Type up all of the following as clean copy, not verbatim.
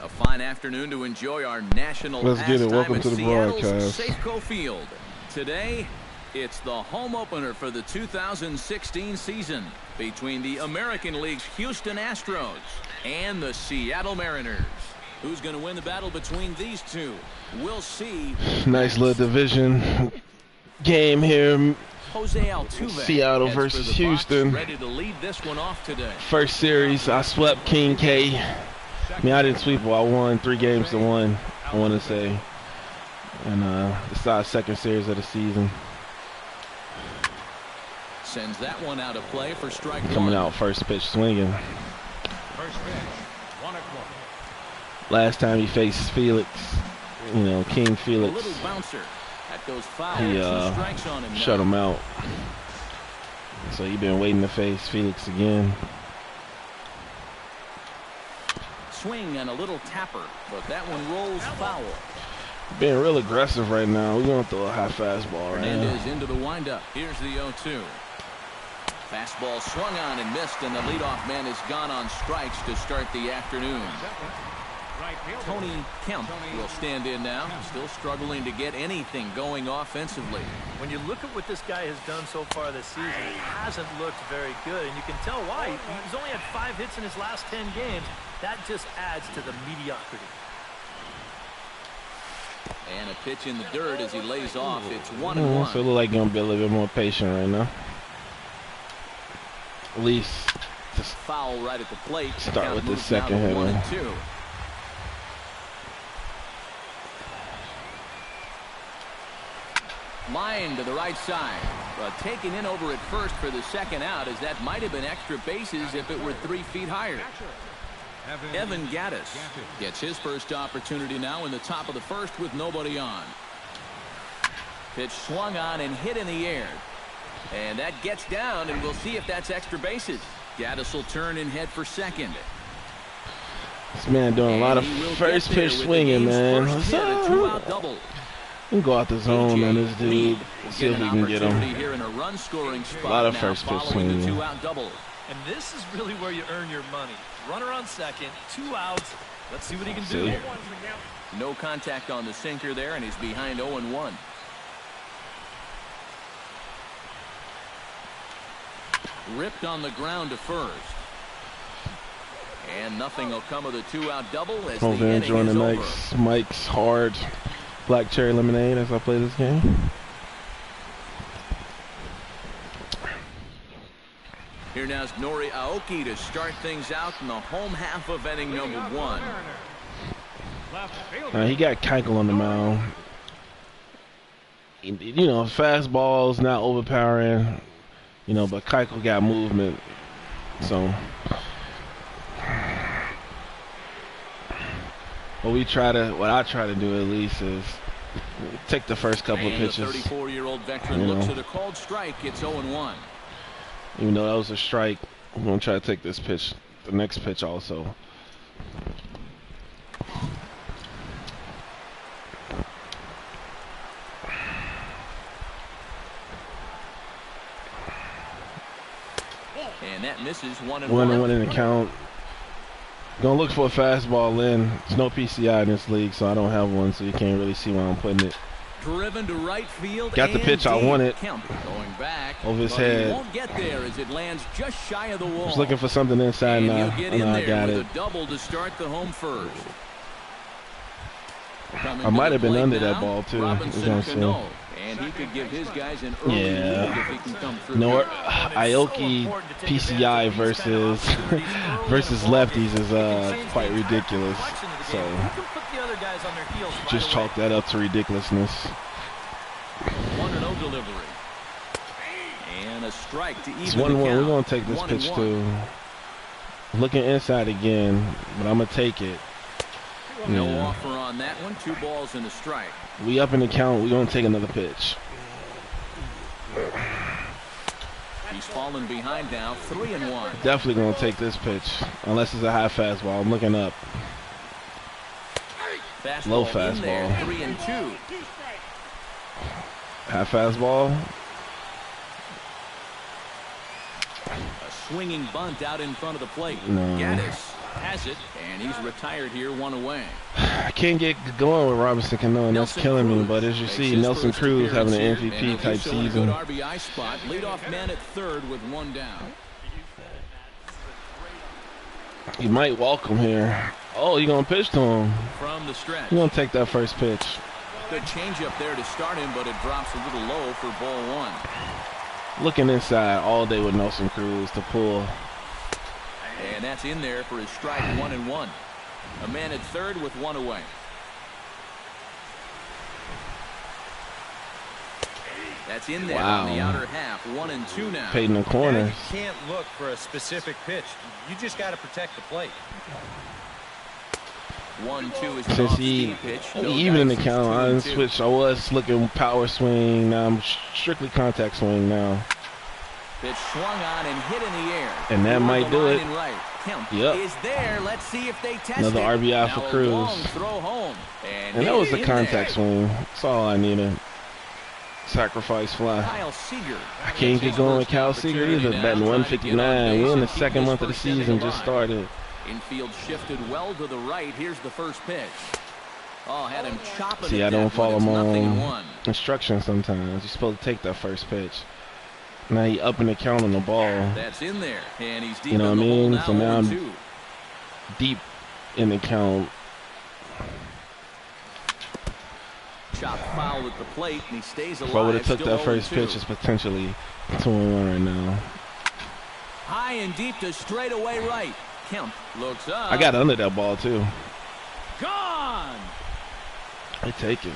A fine afternoon to enjoy our national Let's get it. Welcome to the broadcast. Safeco Field. Today, it's the home opener for the 2016 season between the American League's Houston Astros and the Seattle Mariners. Who's going to win the battle between these two? We'll see. Nice little division game here. Jose Altuve, Seattle versus Houston. Ready to lead this one off today. First series, I swept King K. I mean, I didn't sweep, but I won 3 games to 1, I want to say. And it's our second series of the season. Sends that one out of play for strike one. Coming out first pitch swinging. First pitch, 1-1. Last time he faced Felix, you know, King Felix. A little bouncer. That goes foul. He 2 strikes on him now. shut him out. So he's been waiting to face Felix again. Swing and a little tapper, but that one rolls foul. Being real aggressive right now. We're going to throw a high fastball right now. Hernandez into the windup. Here's the 0-2. Fastball swung on and missed, and the leadoff man is gone on strikes to start the afternoon. Tony Kemp will stand in now, still struggling to get anything going offensively. When you look at what this guy has done so far this season, it hasn't looked very good, and you can tell why. He's only had 5 hits in his last 10 games. That just adds to the mediocrity. And a pitch in the dirt as he lays off. It's 1-1. So it looks like going to be a little bit more patient right now. At least just foul right at the plate. Start with the second hitter. 1-2. Line to the right side, but taken in over at first for the second out, as that might have been extra bases if it were 3 feet higher. Evan Gattis gets his first opportunity now in the top of the first with nobody on. Pitch swung on and hit in the air. And that gets down, and we'll see if that's extra bases. Gattis will turn and head for second. This man doing a lot of first pitch swinging, man. First hit, a 2-out double. We can go out the zone on this dude. See if we can get him. Here in a run-scoring spot. A lot of first pitch swinging. 2-out double. And this is really where you earn your money. Runner on second, 2 outs. Let's see what he can do here. No contact on the sinker there, and he's behind 0-1. Ripped on the ground to first. And nothing will come of the 2-out double as the inning is over. Mike's hard black cherry lemonade as I play this game. Here now is Nori Aoki to start things out in the home half of inning number 1. He got Keuchel on the mound. You know, fastball's not overpowering, you know, but Keuchel got movement. So what I try to do at least is take the first couple of pitches. The 34-year-old veteran looks at a called strike. It's 0-1. Even though that was a strike, I'm going to try to take this pitch, the next pitch also. And that misses 1-1. 1-1 in the count. Gonna look for a fastball in. There's no PCI in this league, so I don't have one, so you can't really see where I'm putting it. Driven to right field. Got the pitch I wanted. Going back over his head. Won't get there as it lands just shy of the wall. I was looking for something inside now. I got it. A double to start the home first. I might have been under that ball too. And he could give his guys an early lead if he can come through. Aoki PCI versus lefties is quite ridiculous. So just chalk that up to ridiculousness. 1-0 delivery. And a strike to even it's 1-1. the count. We're gonna take this pitch too. Looking inside again, but I'm gonna take it. No offer on that one. 2 balls and a strike. We up in the count. We're gonna take another pitch. He's fallen behind now. 3-1. Definitely gonna take this pitch, unless it's a high fastball. I'm looking up. Low fastball. 3-2. High fastball. A swinging bunt out in front of the plate. No. Gattis Has it, and he's retired here, 1 away. I can't get going with Robinson Cano, and that's killing me. But as you see, Nelson Cruz having an MVP type season. Good RBI spot, leadoff man at third with 1 down. He might walk him here. Oh, you're gonna pitch to him from the stretch. You're gonna take that first pitch. Good changeup there to start him, but it drops a little low for ball 1. Looking inside all day with Nelson Cruz to pull. And that's in there for his strike 1-1. A man at third with 1 away. That's in there on the outer half. 1-2 now. Paid in the corner. You can't look for a specific pitch. You just got to protect the plate. 1-2 is since he pitch. even in the count, I didn't switch. I was looking power swing. Now I'm strictly contact swing now. Pitch swung on and hit in the air. And that might do it. Right. Kemp yep. is there. Let's see if they test another RBI for Cruz. Throw home. And that was a contact swing. That's all I needed. Sacrifice fly. Kyle Seager. I can't get going with Kyle Seager either. Batting 159. We're in the second month of the season. Just started. Infield shifted well to the right. Here's the first pitch. Oh, had him chopping. See, I don't follow my instructions sometimes. You're supposed to take that first pitch. Now he up in the count on the ball. That's in there, and he's deep. You know what I mean? Now, so now I'm deep in the count. Chopped foul at the plate, and he stays alive. If I would have took that first pitch, it's potentially 2-1 right now. High and deep to straightaway right. Kemp looks up. I got under that ball too. Gone. I take it.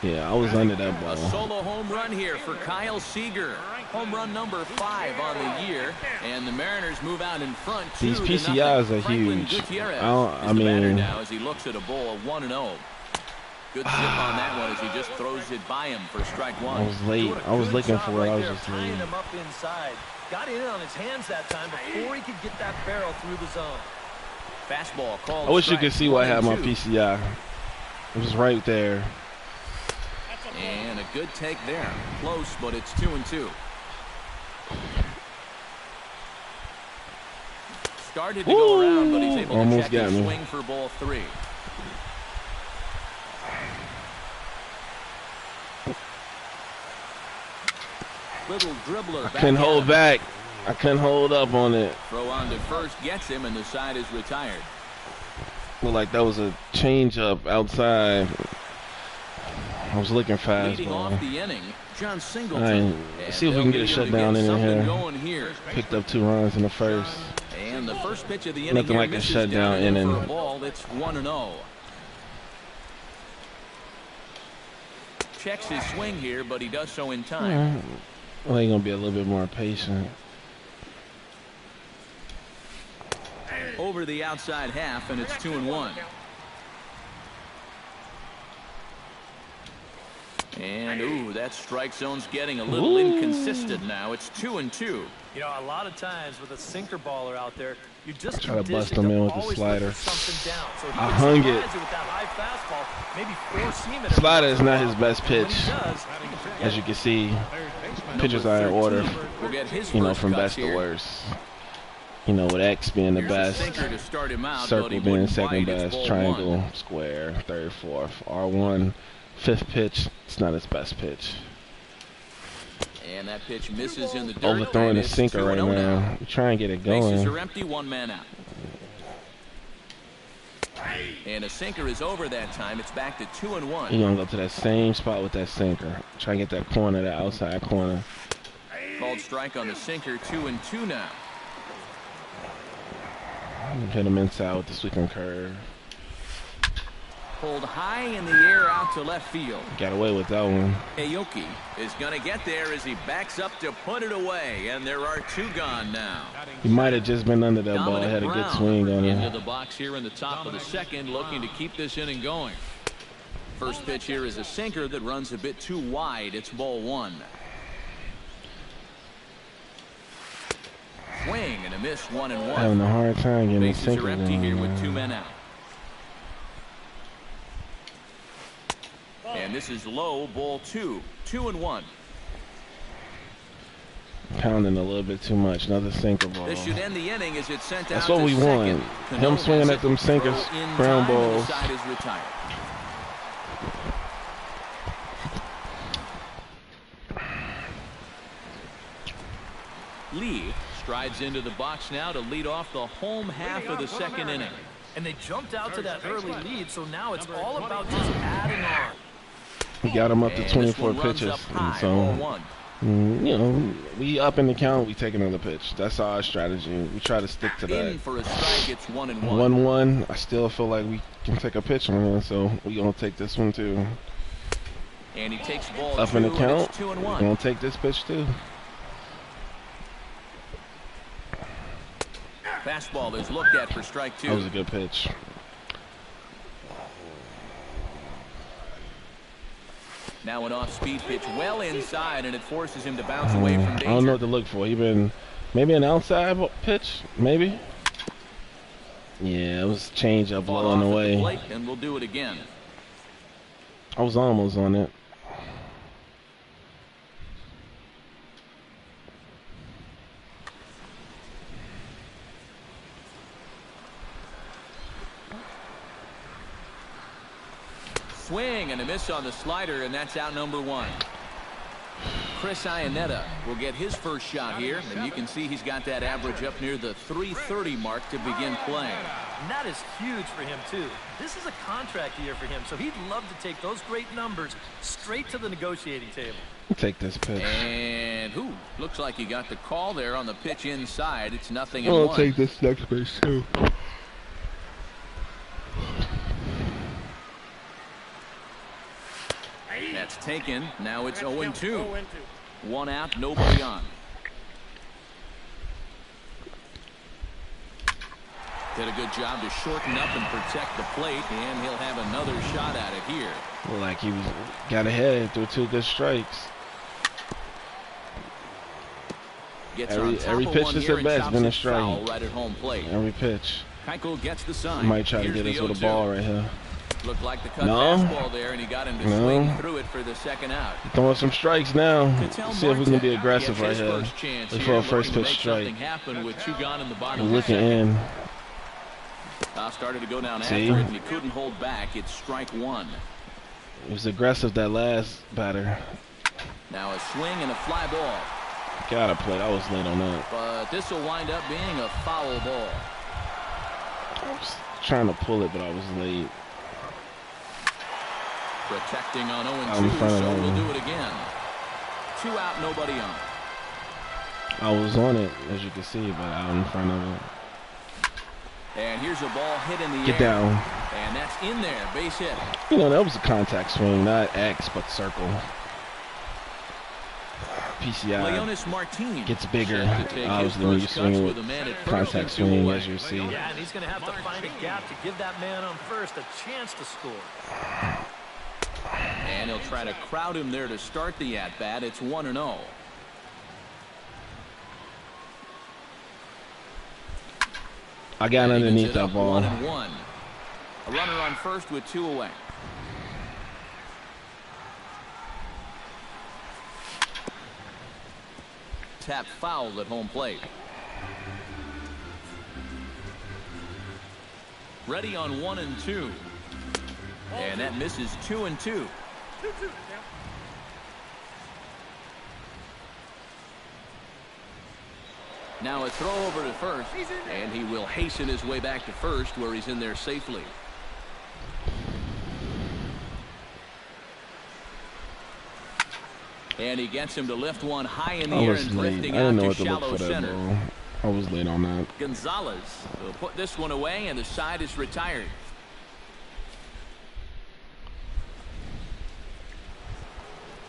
Yeah, I was under that ball. A solo home run here for Kyle Seager. Home run number 5 on the year, and the Mariners move out in front. These PCIs are huge. I mean, now as he looks at a ball of 1-0. Good zip on that one as he just throws it by him for strike 1. I was late. I was looking for it. I was just late. Him up inside. Got in on his hands that time before he could get that barrel through the zone. Fastball called. I wish you could see why I had my PCI. It was right there. And a good take there. Close, but it's 2-2. Started to go around, but he's able to check his swing for ball 3. Little dribbler. I couldn't hold back. I couldn't hold up on it. Throw on to first gets him, and the side is retired. Looked like that was a change up outside. I was looking fast. Leading off the inning, John Singleton. Let's see if we can get a shutdown in here. Picked up 2 runs in the first. And the first pitch of the inning. Nothing like a shutdown inning. For a ball, it's 1-0. Checks his swing here, but he does so in time. Well, he's gonna be a little bit more patient. Over the outside half, and it's 2-1. And, ooh, that strike zone's getting a little inconsistent now. It's 2-2. You know, a lot of times with a sinker baller out there, you just try to bust him in with the slider. So I hung it. With that high fastball, maybe force him slider is not his best pitch. As you can see, pitchers are in order, you know, from best to worst. You know, with X being the best, circle being second best, triangle, square, third, fourth, R1, fifth pitch, it's not his best pitch. And that pitch misses in the dirt. Overthrowing the sinker right now. We try and get it going. Bases are empty, 1 man out. And a sinker is over that time. It's back to 2-1. You're going to go to that same spot with that sinker. Try and get that corner, that outside corner. Called strike on the sinker, 2-2 now. Hit him inside with the sweeping curve. Pulled high in the air out to left field. Got away with that one. Aoki is going to get there as he backs up to put it away, and there are 2 gone now. He might have just been under that ball. Had a good swing on him. Into the box here in the top of the second, looking to keep this inning going. First pitch here is a sinker that runs a bit too wide. It's ball 1. Swing and a miss, 1-1. Having a hard time getting the sinker. Bases are empty here with 2 men out. And this is low, ball 2, 2-1. pounding a little bit too much. Another sinker ball. This should end the inning as it's sent That's out what we want. Him swinging at them sinkers, ground balls. Side is retired. Lee strides into the box now to lead off the home half of the second inning. And they jumped out to that early lead, so now it's all about just adding on. We got him up to 24 pitches. And so, you know, we up in the count, we take another pitch. That's our strategy. We try to stick to that. In for a strike, it's 1-1. 1-1. I still feel like we can take a pitch on him, so we're going to take this one too. And he takes ball up in the count. We're going to take this pitch too. Fastball is looked at for strike 2. That was a good pitch. Now an off-speed pitch well inside, and it forces him to bounce away from danger. I don't know what to look for. He been maybe an outside pitch, maybe. Yeah, it was change up low on the way. And we'll do it again. I was almost on it. Swing and a miss on the slider, and that's out number 1. Chris Iannetta will get his first shot here, and you can see he's got that average up near the .330 mark to begin playing. And that is huge for him, too. This is a contract year for him, so he'd love to take those great numbers straight to the negotiating table. Take this pitch. And looks like he got the call there on the pitch inside. It's 0-1. I'll take this next pitch, too. That's taken. Now it's 0-2. 1 out, nobody on. Did a good job to shorten up and protect the plate, and he'll have another shot at it here. Well, like he got ahead through 2 good strikes. Every pitch is the best, been a strike. Right at home plate. Every pitch. Keuchel gets the sign. He might try to get us with a ball right here. Looked like the cut fastball there, and he got him to swing through it for the second out. Throwing some strikes now. See if we can be aggressive right here. Look for a first pitch strike. We're looking in. Started to go down after it, and he couldn't hold back. It's strike 1. It was aggressive, that last batter. Now a swing and a fly ball. Gotta play. I was late on that. But this will wind up being a foul ball. I was trying to pull it, but I was late. Protecting on 0-2, so we'll do it again. 2 out, nobody on. I was on it, as you can see, but out in front of it. And here's a ball hit in the air. Get down. And that's in there, base hit. You know, that was a contact swing, not X, but circle. PCI gets bigger, obviously, when you swing with contact swing, as you see. Yeah, and he's going to have to find a gap to give that man on first a chance to score. And he'll try to crowd him there to start the at-bat. It's 1-0. I got underneath that ball. 1-1. A runner on first with 2 away. Tap foul at home plate. Ready on 1-2. And that misses 2-2. Now a throw over to first, and he will hasten his way back to first, where he's in there safely. And he gets him to lift one high in the air and drifting out to shallow center. I was late on that. Gonzalez will put this one away, and the side is retired.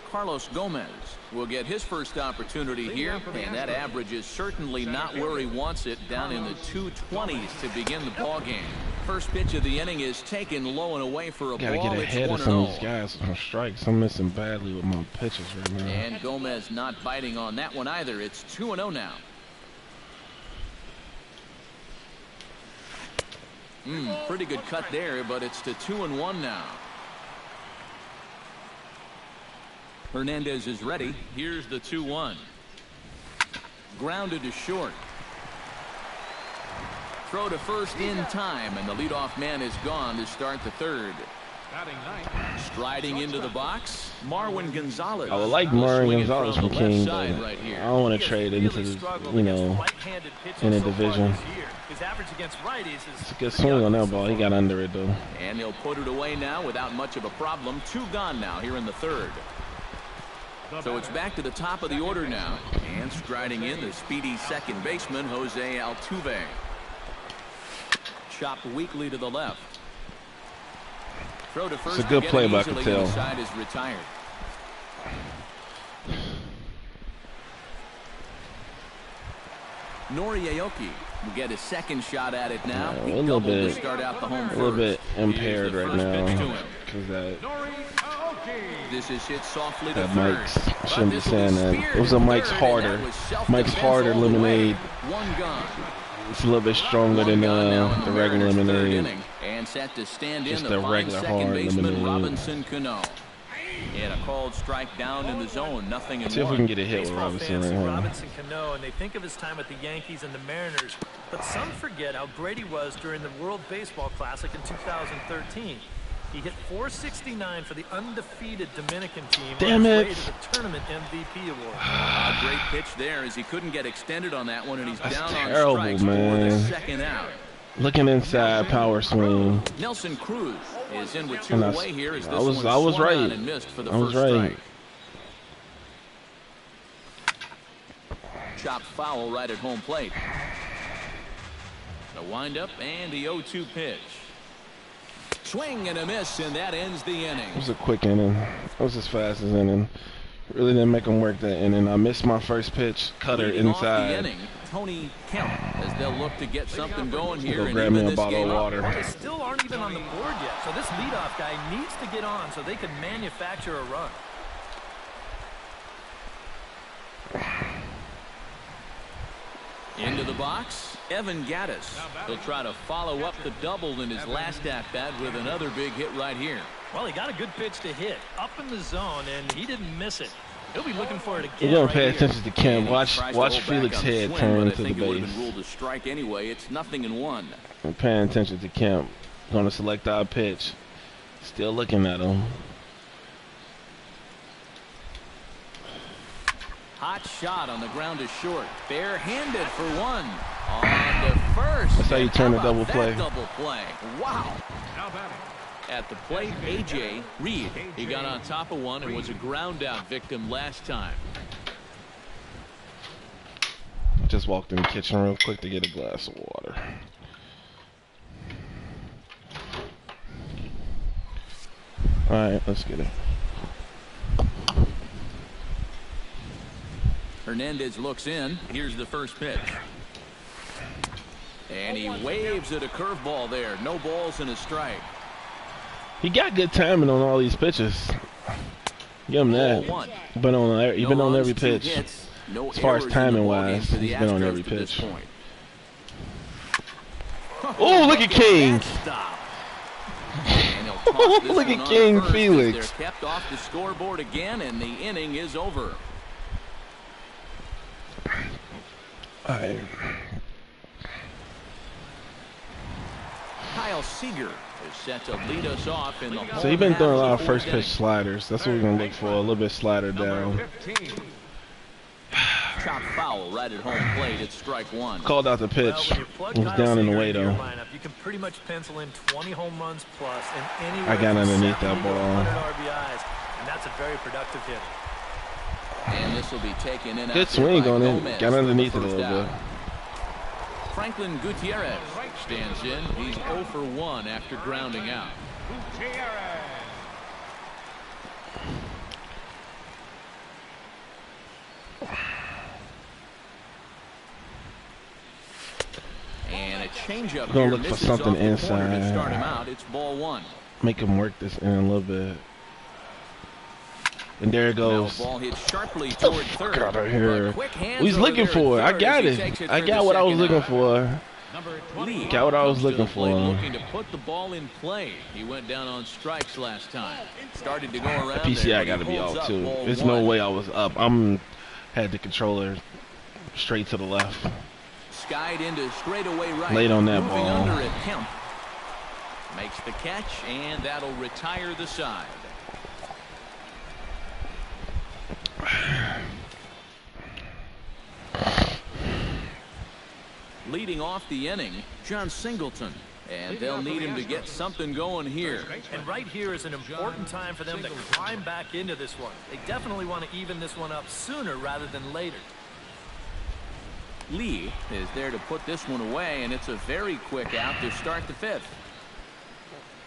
Carlos Gomez will get his first opportunity here, and that average is certainly not where he wants it, down in the 220s to begin the ball game. First pitch of the inning is taken low and away for a ball. Gotta get ahead of some of these guys on strikes. I'm missing badly with my pitches right now. And Gomez not biting on that one either. It's 2-0 now. Pretty good cut there, but it's to 2-1 now. Hernandez is ready. Here's the 2-1. Grounded to short. Throw to first in time, and the leadoff man is gone to start the third. Striding into the box, Marwin Gonzalez. I would like Marwin Gonzalez from King, but I don't want to trade into the, you know, in a division. It's a good swing on that ball. He got under it, though. And he'll put it away now without much of a problem. 2 gone now here in the third. So it's back to the top of the order now. And striding in, the speedy second baseman, Jose Altuve. Chopped weakly to the left. Throw to first. It's a good play by Cattell. Side is retired. Nori Aoki will get a second shot at it now. Yeah, a little bit, a little bit impaired right now because that. This is hit softly to that third. Mike's, I shouldn't be saying that. It was a Mike's Harder. Mike's Harder lemonade. 1 gone. It's a little bit stronger than the regular lemonade. And set to stand just in the regular hard lemonade. Robinson Cano. And a called strike down in the zone. Nothing in Let's see if we can get a hit with Robinson right here. Robinson Cano, and they think of his time with the Yankees and the Mariners, but some forget how great he was during the World Baseball Classic in 2013. He hit .469 for the undefeated Dominican team. Damn it! To the tournament MVP award. A great pitch there as he couldn't get extended on that one, and he's down terrible, on strikes man. for the second out. Looking inside, power swing. Nelson Cruz is in with 2 away here as this I was one right. on and missed for the I was first right. strike. Chopped foul right at home plate. The windup and the 0-2 pitch. Swing and a miss, and that ends the inning. It was a quick inning. It was as fast as inning. Really didn't make him work that inning. I missed my first pitch, cutter inside. Off the inning, Tony Kemp, as they'll look to get something going here. Go grab me a bottle of water. They still aren't even on the board yet, so this leadoff guy needs to get on so they can manufacture a run. Into the box, Evan Gattis. He'll try to follow up the double in his last at-bat with another big hit right here. Well, he got a good pitch to hit up in the zone, and he didn't miss it. He'll be looking for it again. We're going to pay attention to Kemp. Watch Felix's head turn to the base. Been ruled a strike anyway. It's 0-1. I'm paying attention to Kemp. Going to select our pitch. Still looking at him. Hot shot on the ground is short. Barehanded for 1. On to first. That's how you turn a double play. Double play. Wow. At the plate, A.J. Reed. He got on top of one and was a ground out victim last time. Just walked in the kitchen real quick to get a glass of water. All right, let's get it. Hernandez looks in. Here's the first pitch. And he waves at a curveball there. No balls and a strike. He got good timing on all these pitches. Give him that. You've been on every pitch. As far as timing wise, he's been on every pitch. Oh, look at King. Look at King Felix. They're kept off the scoreboard again, and the inning is over. All right. Kyle Seager is set to lead us off in the home. So you've been throwing a lot of first pitch sliders. That's what we're gonna look for. A little bit slider down. Chop foul right at home plate. It's strike 1. Called out the pitch. It was down in the way though. You can pretty much pencil in 20 home runs plus and anywhere I got underneath that ball. RBIs, and that's a very productive hit. And this will be taken in. Good swing on it. Got underneath it a little bit. Franklin Gutierrez stands in. He's 0 for 1 after grounding out. And a changeup. Gonna look for something inside. To start him out. It's ball 1. Make him work this in a little bit. And there it goes. Ball hit sharply toward third. Get out of here. He's looking for it. I got it. I got what I was looking for. Got what I was looking for. Looking to put the ball in play. He went down on strikes last time. Started to go around. The PCI got to be off too. There's no way I was up. Had the controller straight to the left. Skied into straightaway right. Late on that Moving ball. under it, Kemp makes the catch, and that'll retire the side. Leading off the inning, John Singleton. And they'll need him to get something going here. And right here is an important time for them to climb back into this one. They definitely want to even this one up sooner rather than later. Lee is there to put this one away, and it's a very quick out to start the fifth.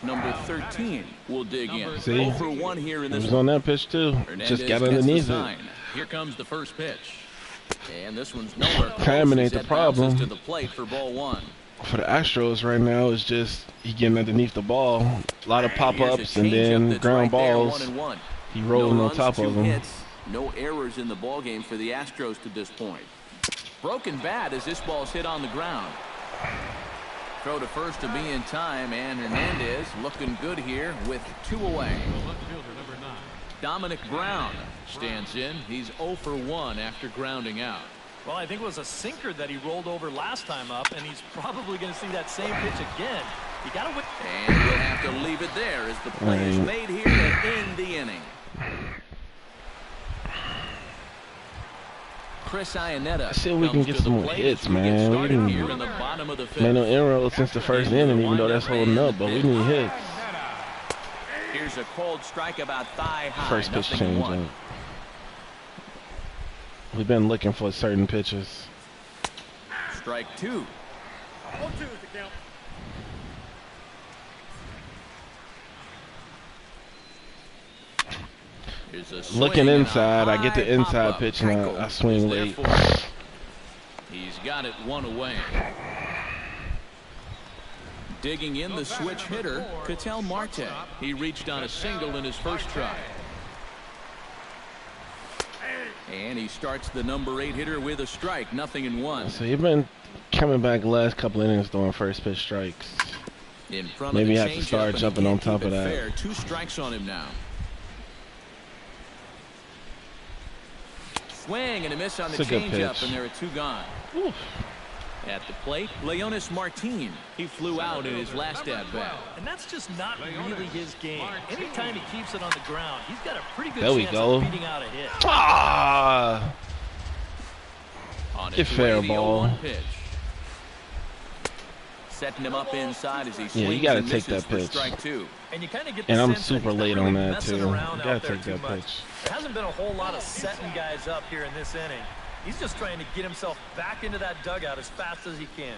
Number 13 will dig in. See? 0 for 1 here in this was on that pitch too. Just got underneath it. Here comes the first pitch. And this one's nowhere close. Timing ain't the problem. To the plate for ball 1. For the Astros right now, it's just he getting underneath the ball. A lot of pop-ups and then ground balls. He rolling on top of them. Hits, no errors in the ball game for the Astros to this point. Broken bat as this ball's hit on the ground. Throw to first to be in time, and Hernandez looking good here with 2 away. Dominic Brown stands in. He's 0 for 1 after grounding out. Well, I think it was a sinker that he rolled over last time up, and he's probably going to see that same pitch again. You got to win. And we'll have to leave it there as the play is made here to end the inning. Chris Iannetta. See if we can get some more hits, man. We didn't made no inroads since the first inning, even though that's holding up, but we need hits. Here's a cold strike about thigh high. First pitch change up. We've been looking for certain pitches. Strike 2. 0-2 is the count. Looking inside, I get the inside pitch and I swing late. He's got it 1 away. Digging in the switch hitter, Ketel Marte. He reached on a single in his first try. And he starts the number 8 hitter with a strike, 0-1. So you've been coming back the last couple innings throwing first pitch strikes. In front Maybe of I have to start jumping on top of that. Fair. 2 strikes on him now. Swing and a miss on the changeup, and there are 2 gone. Oof. At the plate, Leonis Martin. He flew out in his last at-bat. And that's just not really his game. Anytime he keeps it on the ground, he's got a pretty good chance of beating out a hit. Ah! Get fair ball. Pitch. Setting him up inside as he swings. Yeah, you got to take that pitch. And you kind of get the sense I'm super late on that too. You got to take that pitch. There hasn't been a whole lot of setting guys up here in this inning. He's just trying to get himself back into that dugout as fast as he can.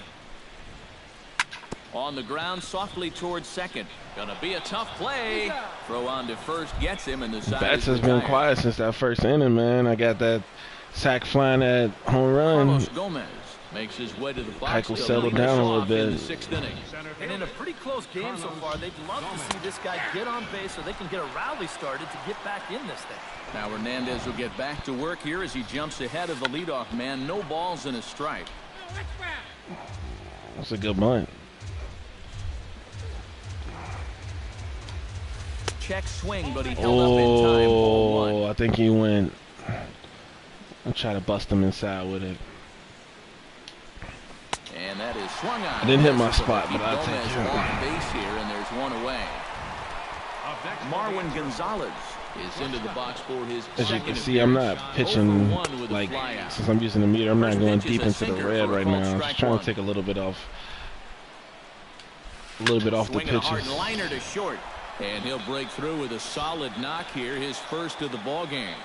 On the ground, softly towards second. Gonna be a tough play. Throw on to first gets him, and the side. Bats has been quiet since that first inning, man. I got that sack flying at home run. Carlos Gomez makes his way to the box. Keuchel settled down a little bit. In the 6th inning. And in a pretty close game so far, they'd love to see this guy get on base so they can get a rally started to get back in this thing. Now Hernandez will get back to work here as he jumps ahead of the leadoff man. No balls and a strike. That's a good bunt. Check swing, but he held up in time. Oh, I think he went. I'll try to bust him inside with it. And that is swung on. I didn't hit my spot, but I'll take it. Off base here, and there's 1 away. Marwin Gonzalez is into the box for his. As you can see, I'm not pitching like, since I'm using the meter, I'm not going deep into the red right now. I'm just trying to take a little bit off the pitches. Liner to short, and he'll break through with a solid knock here, his first of the ball game.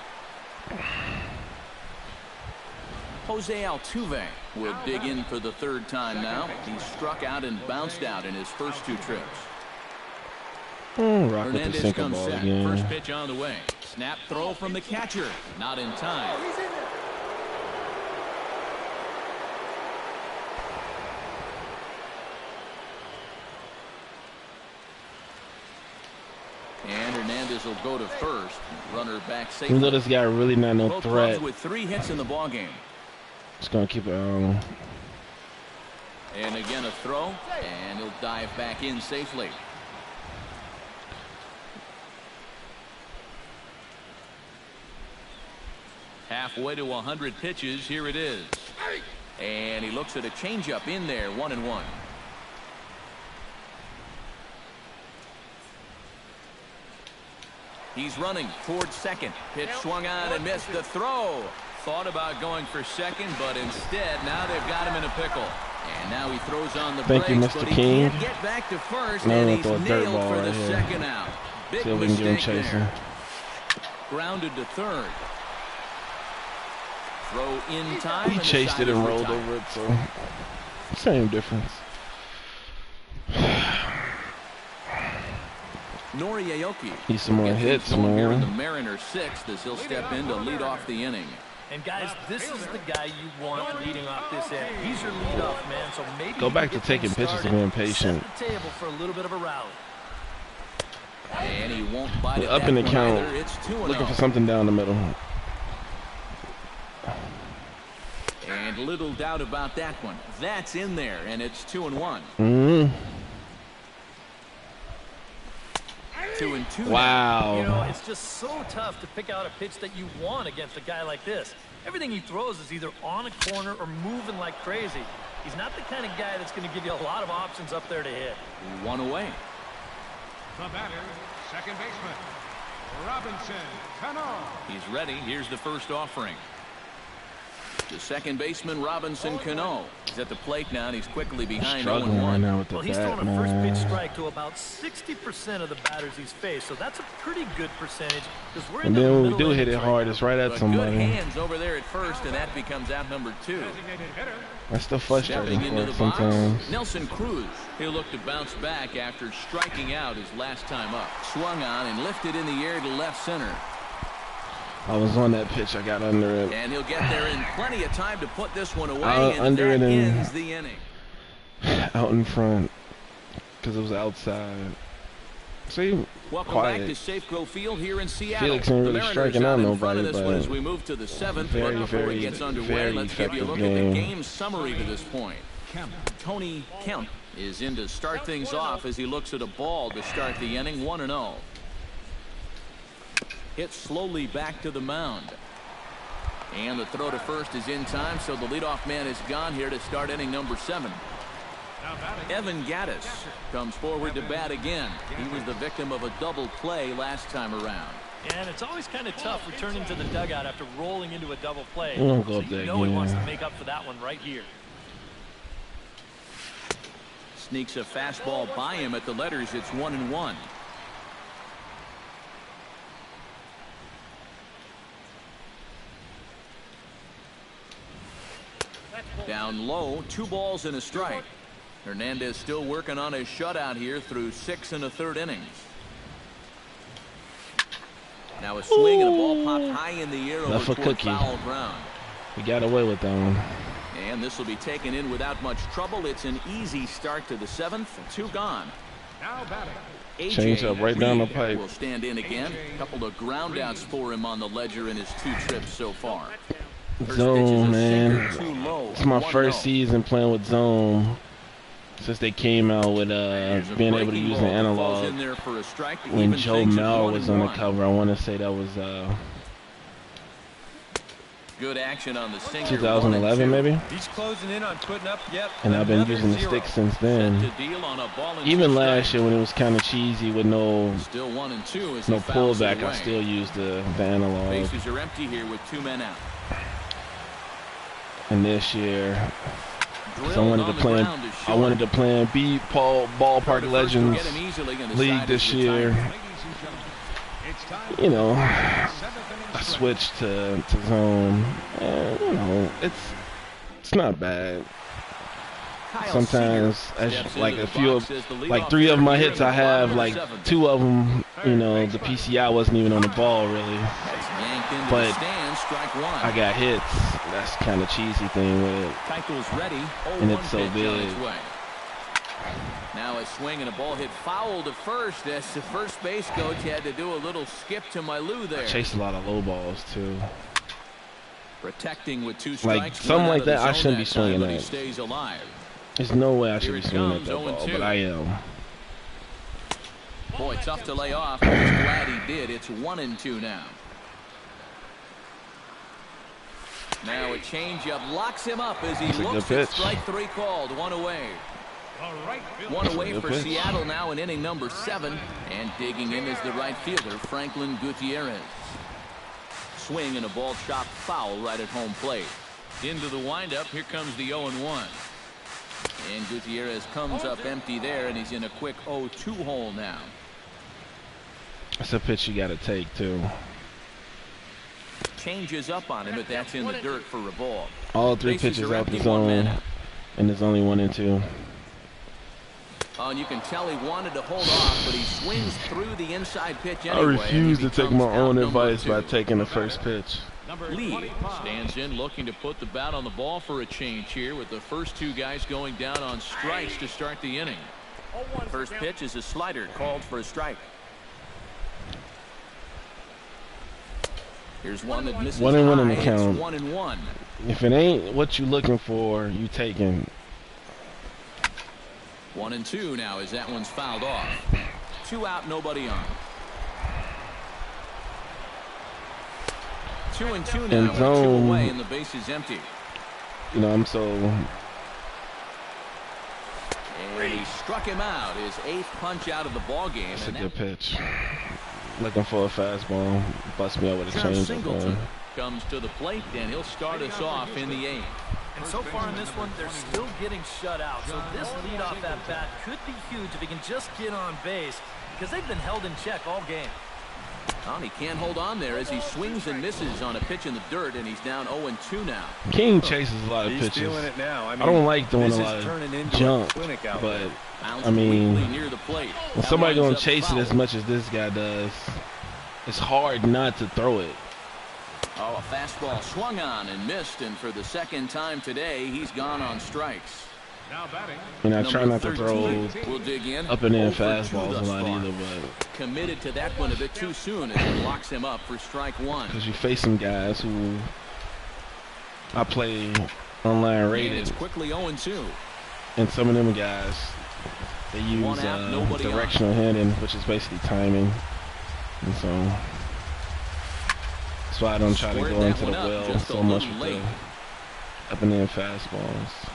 Jose Altuve will dig in for the 3rd time now. He struck out and bounced out in his first 2 trips. Rock with the sinker ball again. First pitch on the way. Snap throw from the catcher. Not in time. And Hernandez will go to first. Runner back safely. Even though this guy really not no Both threat. with 3 hits in the ball game. Just gonna keep it And again a throw, and he'll dive back in safely. Halfway to 100 pitches. Here it is. And he looks at a changeup in there, 1-1. He's running towards second. Pitch swung on and missed the throw. Thought about going for second, but instead now they've got him in a pickle. And now he throws on the brakes, Mr. but he King. can't get back to first, No, and he's throw a dirt nailed ball for the right here. second out. Big See if we can get him mistake chasing. there. Grounded to third. Throw in time. He chased it and rolled over it, so same difference. Noriaoki. Need some more hits, Here in the man. Mariners' sixth as he'll step in to lead off the inning. And guys, this is the guy you want leading off this inning. He's your leadoff man, so maybe Go back to taking pitches and being patient. Set the table for a little bit of a rally. And he won't bite it Up in the count, either. It's 2-0. looking for something down the middle. And little doubt about that one. That's in there, and it's 2-1. 2-2. Wow. You know, it's just so tough to pick out a pitch that you want against a guy like this. Everything he throws is either on a corner or moving like crazy. He's not the kind of guy that's going to give you a lot of options up there to hit. One away. The batter, second baseman, Robinson Cano. He's ready. Here's the first offering. The second baseman, Robinson Cano. He's at the plate now, and he's quickly behind 0-1. Struggling right now with the Well, he's bat, thrown a first pitch man. strike to about 60% of the batters he's faced, so that's a pretty good percentage. Because we're in And the then when we middle do hit innings it right hard, now. it's right at But good somebody. hands over there at first, and that becomes out number 2. That's still frustrating Stepping into for the it box, sometimes. Nelson Cruz. He'll look to bounce back after striking out his last time up. Swung on and lifted in the air to left center. I was on that pitch. I got under it. And he'll get there in plenty of time to put this one away, and under that it and ends the inning. out in front because it was outside. See, Welcome quiet. back to Safeco Field here in Seattle. Felix ain't The really Mariners striking out in front of nobody, this one but as we move to the 7th. very, But before very, it gets underway, very let's give you a look effective at the game. game summary to this point. Tony Kemp is in to start things off as he looks at a ball to start the inning. 1-0. Hit slowly back to the mound. And the throw to first is in time, so the leadoff man is gone here to start inning number 7. Evan Gattis comes forward to bat again. He was the victim of a double play last time around. And it's always kind of tough returning to the dugout after rolling into a double play. We won't go So up there you know he wants to again. make up for that one right here. Sneaks a fastball by him at the letters. It's 1-1. Down low, 2 balls and a strike. Hernandez still working on his shutout here through 6 1/3 innings. Now a swing and a ball popped high in the air Left over a toward cookie. foul ground. We got away with that one. And this will be taken in without much trouble. It's an easy start to the 7th. 2 gone. Now batting, Change up right down the pipe. Will stand in again. A couple of ground outs for him on the ledger in his 2 trips so far. First pitch is Zone, a man. sinker, 2 low. It's my 1-0. first season playing with zone since they came out with There's a being able to breaking use ball an that falls analog. in there for a strike to When even Joe things at Mauer was on the 1-1. cover, I want to say that was Good action on the sinker. 2011 maybe, He's closing in on putting up, yep. and I've been another using the 0. stick since To then. deal on a ball and Even 2 last strikes. year when it was kind of cheesy with no Still 1-2 as he no fouls it pullback, I away. still used the analog. Bases are empty here with 2 men out. And this year, 'cause I Drilled wanted on to the play, ground is I short. wanted to play and beat BallPark First will Legends get him easily, and the League side this is year. retired. It's time You know, for 7th inning I stretch. switched to zone. And, you know, it's not bad. Kyle Sometimes, Seager steps like into a the few, box as the like leadoff 3 of hitter my here hits in I the have, bottom like of the 7th. 2 of them, you know, the PCI wasn't even on the ball really. That's yanked into But the stand, strike 1. I got hits. That's kind of cheesy thing with it. Keuchel's ready. And 0-1 it's so pitch on big. its way. Now a swing and a ball hit foul to first as the first base coach had to do a little skip to Mailou there. Chased a lot of low balls too. Protecting with 2 Like, strikes. something one like out of the that, I zone shouldn't be that time, swinging but he at. stays alive. There's no way I should Here be it swinging at comes, that ball, 0-2. but I am. Boy, tough to lay off. I'm just glad he did. It's 1-2 now. Now a changeup locks him up as he looks at strike 3 called. One away. One away for Seattle now in inning number 7. And digging in is the right fielder, Franklin Gutierrez. Swing and a ball chopped foul right at home plate. Into the windup. Here comes the 0-1. And Gutierrez comes up empty there, and he's in a quick 0-2 hole now. That's a pitch you got to take, too. Changes up on him, but that's in the dirt for a ball. All 3 pitches out the zone, and there's only 1 and 2. Oh, and you can tell he wanted to hold off, but he swings through the inside pitch anyway. I refuse to take my own advice by taking the first pitch. Lee stands in, looking to put the bat on the ball for a change here, with the first 2 guys going down on strikes to start the inning. First pitch is a slider called for a strike. Here's one that misses. 1-1 in the count. 1-1. If it ain't what you looking for, you taking. 1-2 now as that one's fouled off. 2 out, nobody on. 2-2 now with 2 away and the base is empty. You know, I'm so. And he struck him out, his 8th punch out of the ball game. That's a good pitch. Looking for a fastball. Bust me out with a changeup. Comes to the plate, and he'll start us off in the 8th. And so far in this one, they're still getting shut out. So this leadoff at bat could be huge if he can just get on base, because they've been held in check all game. Well, he can't hold on there as he swings and misses on a pitch in the dirt, and he's down 0-2 now. King chases a lot of pitches. Doing it now. I don't like doing a lot of jump, but I mean, near the plate. When somebody gonna chase it as much as this guy does, it's hard not to throw it. Oh, a fastball swung on and missed, and for the 2nd time today, he's gone on strikes. And I try not to throw up and in fastballs a lot either, but committed to that one a bit too soon as it locks him up for strike 1. Because you face some guys who I play online rated. It's quickly 0-2. And some of them guys, they use directional hitting, which is basically timing. And so that's why I don't try to go into the well so much with the up and in fastballs.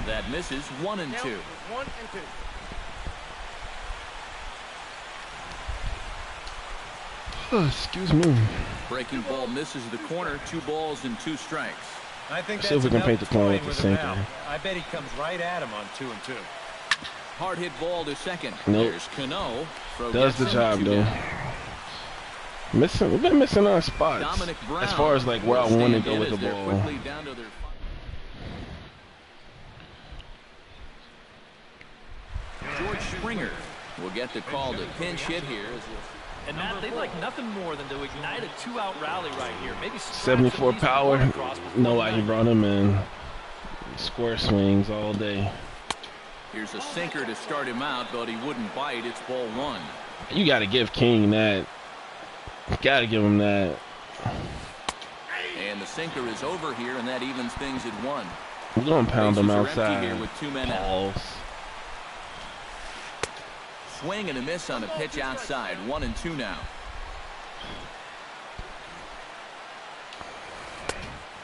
That misses. 1-2. Excuse me. Breaking ball misses the corner. 2 balls and 2 strikes. I think see if we can paint the corner with the sinker. I bet he comes right at him on 2-2. Hard hit ball to second. Nope. There's Cano. Does the job though. We've been missing our spots as far as like where I want to go with the ball. George Springer will get the call to pinch hit here. And Matt, they'd like nothing more than to ignite a 2-out rally right here. Maybe 74 power. No why he brought him in. Square swings all day. Here's a sinker to start him out, but he wouldn't bite. It's ball 1. You got to give King that. Got to give him that. And the sinker is over here, and that evens things at 1. We're going to pound him outside. Here with 2 men out. Swing and a miss on a pitch outside. 1-2 now.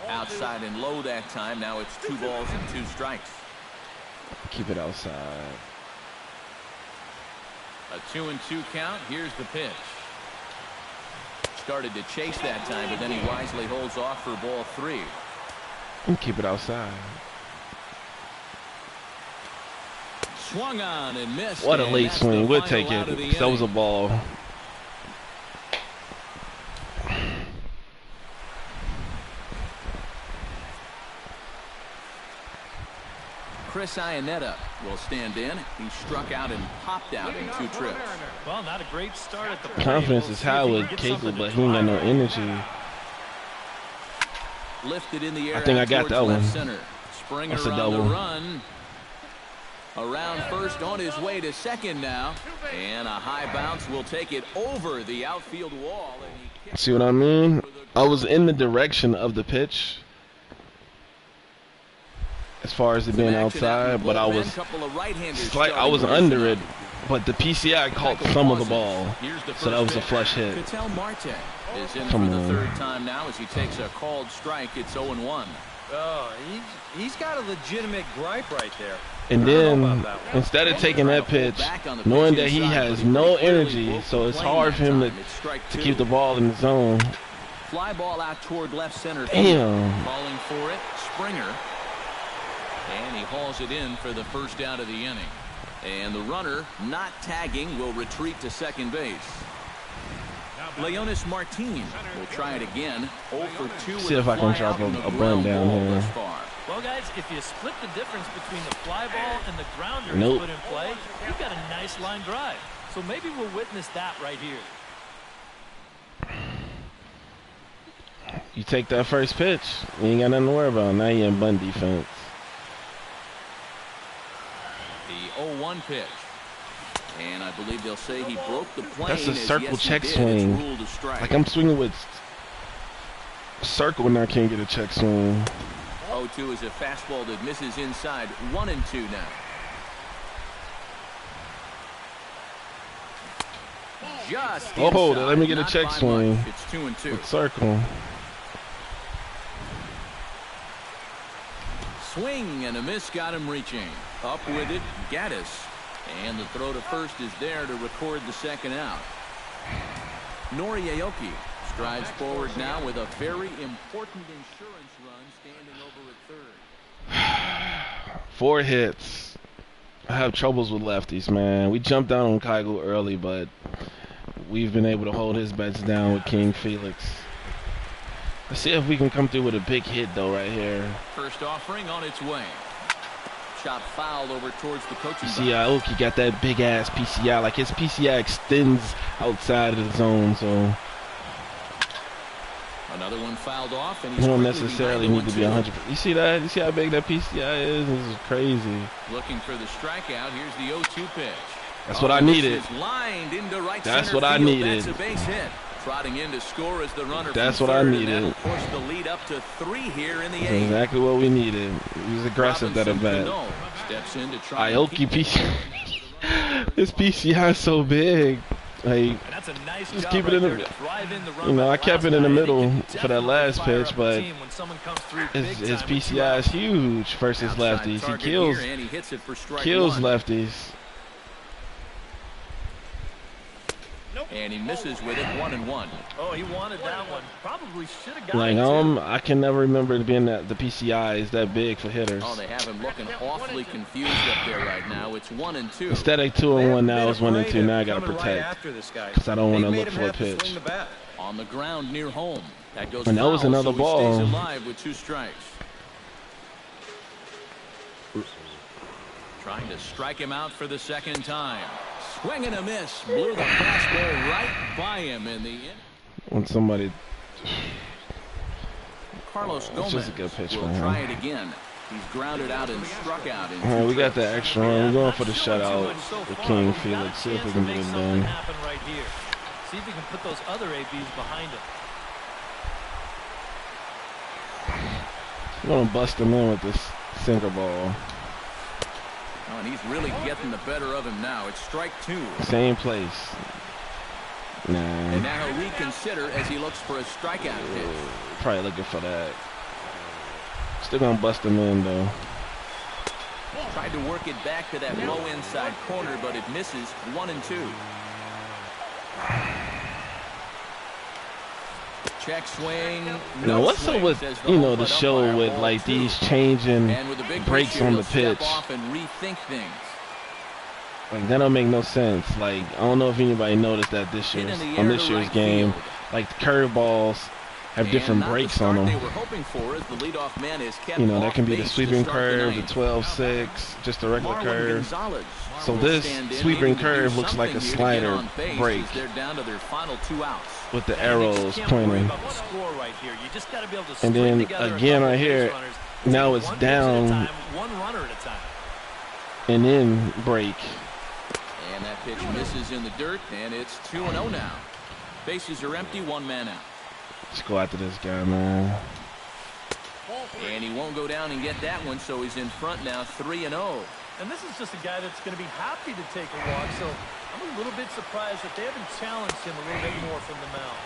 Outside and low that time. Now it's 2 balls and 2 strikes. Keep it outside. A 2-2 count. Here's the pitch. Started to chase that time, but then he wisely holds off for ball 3. And keep it outside. Swung on and missed. What a late swing. We'll take it. That was a ball. Chris Iannetta will stand in. He struck out and popped out in 2 trips. Well, not a great start at the plate. Confidence is high with Keiko, but he ain't got no energy. Lifted in the air. I think I got that one. Springer That's a on double. the run. Around first, on his way to second now. And a high bounce will take it over the outfield wall. And see what I mean? I was in the direction of the pitch as far as it being outside, but I was under it, but the PCI caught some of the ball, so that was a flush hit. Is in for the third time now as he takes a called strike. It's 0-1. Oh, he's got a legitimate gripe right there. And then, instead of taking that pitch, knowing that he has no energy, so it's hard for him to keep the ball in the zone. Fly ball out toward left center. Damn. Calling for it, Springer. And he hauls it in for the first out of the inning. And the runner, not tagging, will retreat to second base. Leonis Martin will try it again. 0 for 2. See if I can drop a bunt down here. Well, guys, if you split the difference between the fly ball and the grounder you put in play, you've got a nice line drive. So maybe we'll witness that right here. You take that first pitch, you ain't got nothing to worry about. Now you're in bunt defense. The 0-1 pitch. And I believe they'll say he broke the plane. That's a circle check swing. Like I'm swinging with circle and I can't get a check swing. 0-2 is a fastball that misses inside. 1-2 now. Just oh, let me get a check swing. It's 2-2. With circle. Swing and a miss got him reaching. Up with it, Gaddis. And the throw to first is there to record the second out. Nori Aoki strides forward now with a very important insurance run standing over at third. 4 hits. I have troubles with lefties, man. We jumped down on Kaigo early, but we've been able to hold his bets down with King Felix. Let's see if we can come through with a big hit, though, right here. First offering on its way. Shot fouled over towards the coaching box. See, Aoki got that big-ass PCI. Like, his PCI extends outside of the zone, so... Another one fouled off, and you don't necessarily need to be 100%. You see that? You see how big that PCI is? This is crazy. Looking for the strikeout. Here's the 0-2 pitch. That's what I needed. Lined into right That's what I needed. That's a base hit. Trotting in to score as the runner. That's what I needed. Forced the lead up to 3 here in the 8th. That's exactly what we needed. He was aggressive that event. Steps in to try. Aoki PCI. His PCI is so big. Like, just keep it in the. You know, I kept it in the middle for that last pitch, but his PCI is huge versus lefties. He kills lefties. And he misses with it. 1-1. Oh, he wanted that one. Probably should have got it. Like, I can never remember it being that the PCI is that big for hitters. Oh, they have him looking awfully confused up there right now. It's 1-2. Instead of 2-1, now it's 1-2. Now I got to protect because I don't want to look for a pitch. On the ground near home. That goes and that was another ball. Stays alive with 2 strikes. Trying to strike him out for the second time. Swing and a miss. Blew the fastball right by him in the end. When somebody... Carlos Gomez just a good pitch will try it again. He's grounded out and struck out. Right, we got the extra run. We're going for the shutout with King Felix. See if we can get it done. Right here. See if we can put those other ABs behind him. We're going to bust him in with this sinker ball. Oh, and he's really getting the better of him now. It's strike 2. Same place. Nah. And now he'll reconsider as he looks for a strikeout pitch. Probably looking for that. Still going to bust him in, though. Tried to work it back to that low inside corner, but it misses. 1-2. Check swing. Now, what's up with, you know, the show with, like, these changing breaks on the pitch? And rethink things. Like, that don't make no sense. Like, I don't know if anybody noticed that this year's game. Like, the curveballs have different breaks on them. You know, that can be the sweeping curve, the 12-6, just a regular curve. So this sweeping curve looks like a slider break with the arrows pointing. And then again right here, now it's down and then break. And that pitch misses in the dirt, and it's 2-0 now. Bases are empty, 1 man out. Let's go after this guy, man. And he won't go down and get that one, so he's in front now, 3-0. And this is just a guy that's going to be happy to take a walk, so I'm a little bit surprised that they haven't challenged him a little bit more from the mound.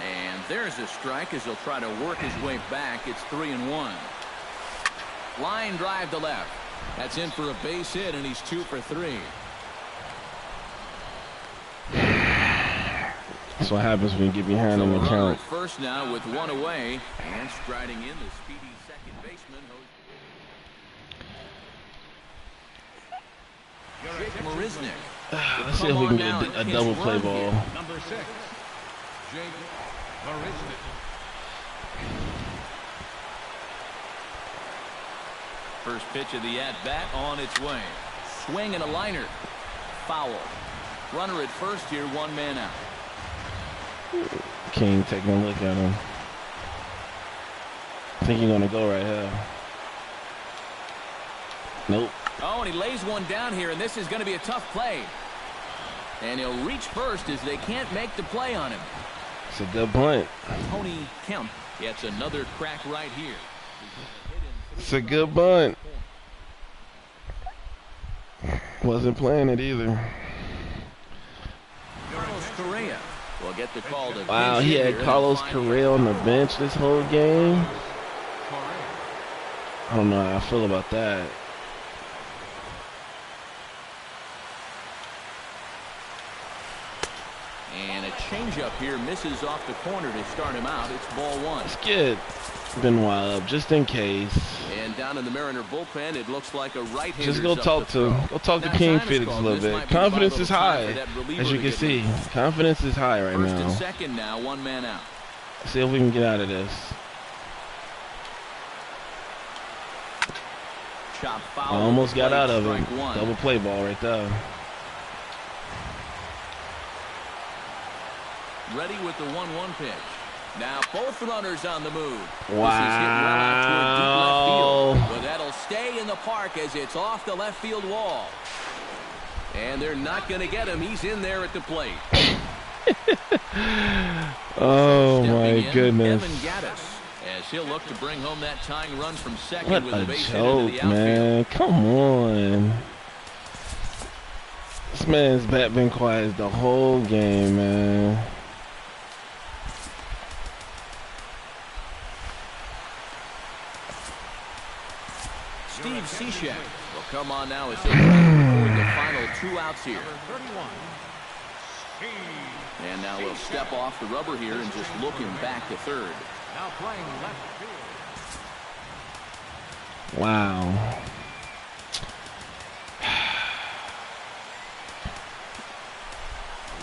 And there's a strike as he'll try to work his way back. It's 3-1. Line drive to left. That's in for a base hit, and he's 2 for 3. That's what happens when you get behind in the count. First now with 1 away, and striding in the speedy second baseman. Jake Marisnick. Let's see if we can get a double play ball. Number 6, Jake Marisnick. First pitch of the at-bat on its way. Swing and a liner. Foul. Runner at first here, 1 man out. King taking a look at him. I think he's going to go right here. Nope. Oh, and he lays one down here, and this is going to be a tough play. And he'll reach first as they can't make the play on him. It's a good punt. Tony Kemp gets another crack right here. It's a good bunt. Wasn't playing it either. Carlos Correa will get the call to wow, he had Carlos Correa on the bench this whole game. I don't know how I feel about that. And a changeup here misses off the corner to start him out. It's ball 1. Let's get Benoit up just in case. And down in the Mariner bullpen, it looks like a right-hander. Just go talk to King Felix a little bit. Confidence is high, as you can see. Confidence is high right now. First and second now, 1 man out. Let's see if we can get out of this. Chop foul. I almost got out of it. Double play ball right there. Ready with the 1-1 pitch. Now both runners on the move. Wow. This is hit well out toward deep left field, but that'll stay in the park as it's off the left field wall. And they're not going to get him. He's in there at the plate. Oh my goodness. Evan Gaddis, as he'll look to bring home that tying run from second. What with a the base joke, hit into the man. Come on. This man's bat been quiet the whole game, man. Steve Cishek will come on now as he'll record the final 2 outs here. And now he'll step off the rubber here and just look him back to third. Now playing left field. Wow.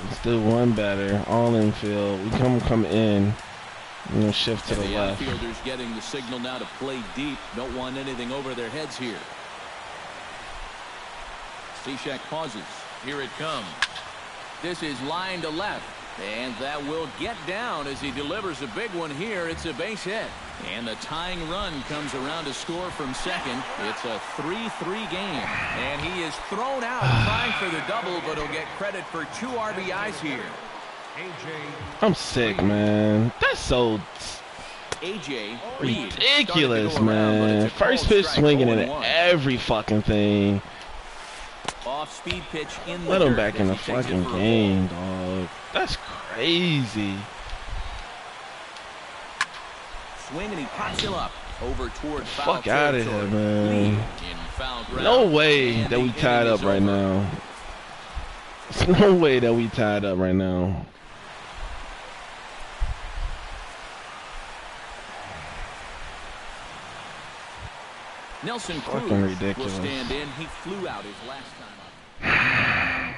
Let's do one better. All infield. We come in. I'm gonna shift to the left. The outfielders getting the signal now to play deep. Don't want anything over their heads here. Cishek pauses. Here it comes. This is line to left. And that will get down as he delivers a big one here. It's a base hit. And the tying run comes around to score from second. It's a 3-3 game. And he is thrown out trying for the double, but he'll get credit for 2 RBIs here. I'm sick, man. That's so ridiculous, man. First pitch swinging in every fucking thing. Off-speed pitch in the Let him back in the fucking game, dog. That's crazy. Swing and he pops him up over toward foul. Fuck out of here, man. No No way that we tied up right now. There's no way that we tied up right now. Nelson Fucking Cruz ridiculous. will stand in. He flew out his last time up.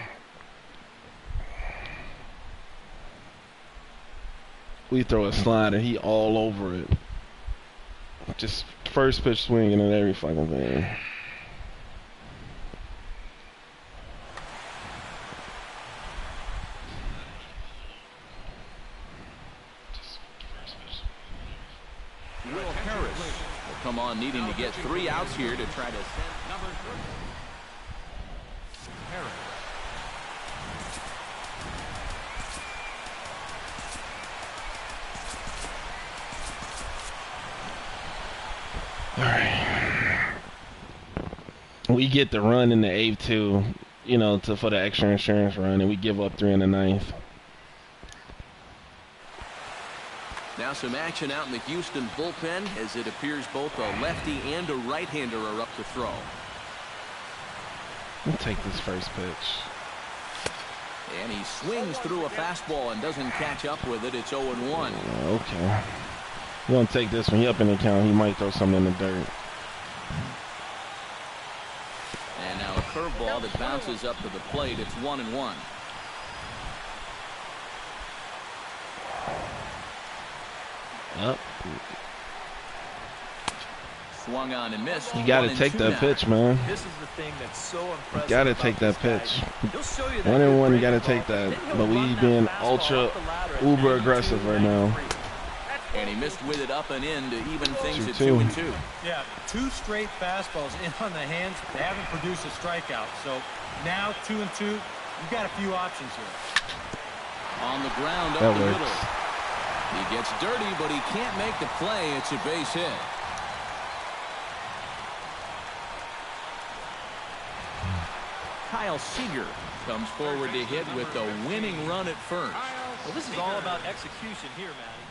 We throw a slider, he all over it. Just first pitch swinging at every fucking thing. Will Harris will come on needing to get 3 outs here to try to send Number 3. Harris. Alright. we get the run in the 8th too, you know, for the extra insurance run, and we give up 3 in the 9th. Now some action out in the Houston bullpen, as it appears both a lefty and a right-hander are up to throw. We'll take this first pitch. And he swings through a fastball and doesn't catch up with it. It's 0-1. Okay. We're going to take this one. He up in the count. He might throw something in the dirt. And now a curveball that bounces up to the plate. It's 1-1. Up. Swung on and missed. You got to take that pitch, man. This is the thing that's so impressive. You got to take that pitch. 1-1, you got to take that. But we being ultra, uber aggressive right now. And he missed with it up and in to even things at 2-2. Yeah, 2 straight fastballs in on the hands. They haven't produced a strikeout. So now 2-2. You've got a few options here. On the ground up that the works. middle. He gets dirty, but he can't make the play. It's a base hit. Kyle Seager comes forward to hit with the winning run at first. Well, this is all about execution here, Matty.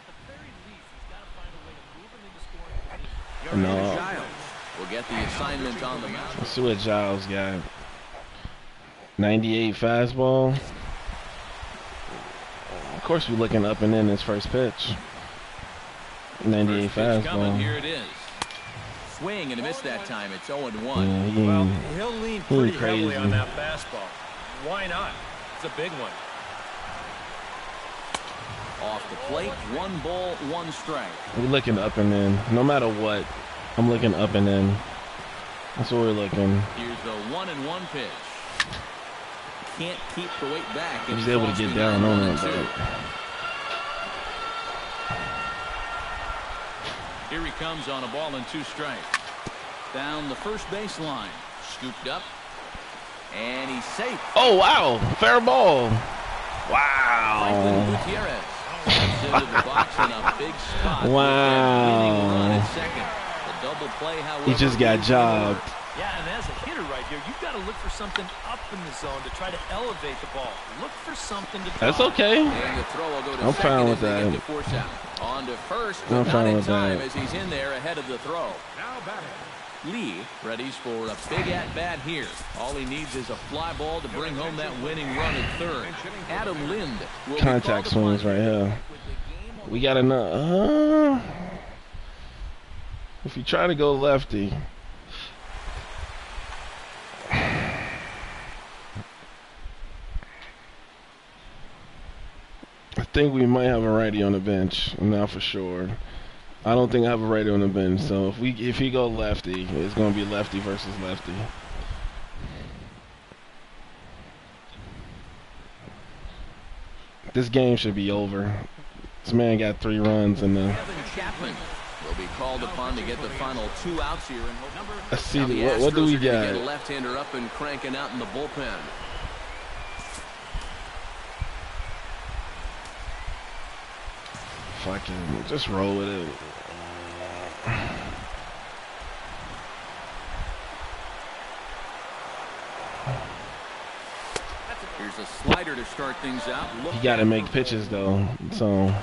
At the very least, he's got to find a way to move him into scoring. No. Giles will get the assignment on the mound. Let's see what Giles got. 98 fastball. Of course, we're looking up and in his first pitch. 98 First pitch fastball. coming, here it is. Swing and a miss that time. It's 0-1. Yeah, Well, he'll lean pretty crazy. heavily on that fastball. Why not? It's a big one. Off the plate, 1 ball, 1 strike. we're looking up and in. No matter what, I'm looking up and in. That's what we're looking. Here's the 1-1 pitch. Can't keep the weight back. He was able to get down on it. Here he comes on a ball and 2 strikes. Down the first baseline. Scooped up. And he's safe. Oh, wow. Fair ball. Franklin Wow. Gutierrez steps into the box in a big spot. Wow. Winning run at second. The double play, however, He just got jobbed. Yeah, and as a hitter right here, you've got to look for something up in the zone to try to elevate the ball. Look for something to That's drive. okay. And the throw will go to I'm second fine with as they that. get to force out. On to first, I'm but not fine in with time that. as he's in there ahead of the throw. Now batting. Lee readies for a big at-bat here. All he needs is a fly ball to bring home that winning run at third. Adam Lind will be Contact called swings upon right here. We got enough. If you try to go lefty. I think we might have a righty on the bench. I'm not for sure. I don't think I have a righty on the bench. So if he go lefty, it's gonna be lefty versus lefty. This game should be over. This man got 3 runs in the. Kevin Chapman will be called upon to get the final 2 outs here. Let's see Now the what do we Astros are gonna get a got? left-hander up and cranking out in the bullpen. Fucking just roll with it. Here's a slider to start things out. You got to make pitches though, so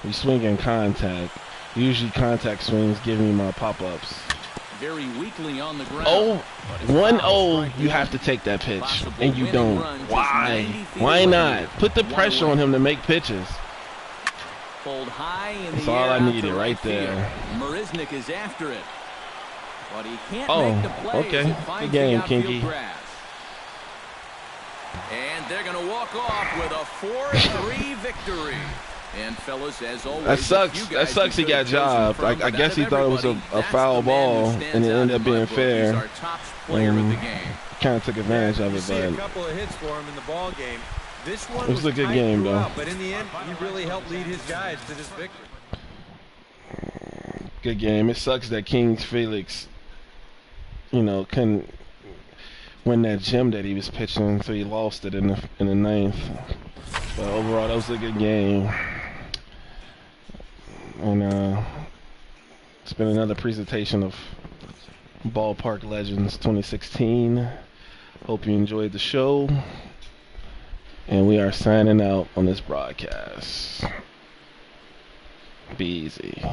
we swing in contact. Usually contact swings give me my pop-ups. Very weakly on the ground. Oh, 1-0, you have to take that pitch, and you don't. Why? Why not? Put the pressure on him to make pitches. Pulled high in That's the all air I out to needed right there. field. Marisnik is after it, but he can't Oh, make the play as okay. it finds Good game, the outfield Kinky. grass. And they're going to walk off with a 4-3 victory. And fellas, as always, That sucks. That sucks he got jobbed. I guess he thought it was a foul ball, and it ended up being fair. Kind of took advantage of You it, see a but couple of hits for him in the ball game. This one it was a good tight game, though. throughout, but in the end, he really helped lead his guys to this victory. good game. It sucks that Kings Felix, couldn't win that gem that he was pitching, so he lost it in the 9th. But overall, that was a good game. And It's been another presentation of Ballpark Legends 2016. Hope you enjoyed the show. And we are signing out on this broadcast. Be easy.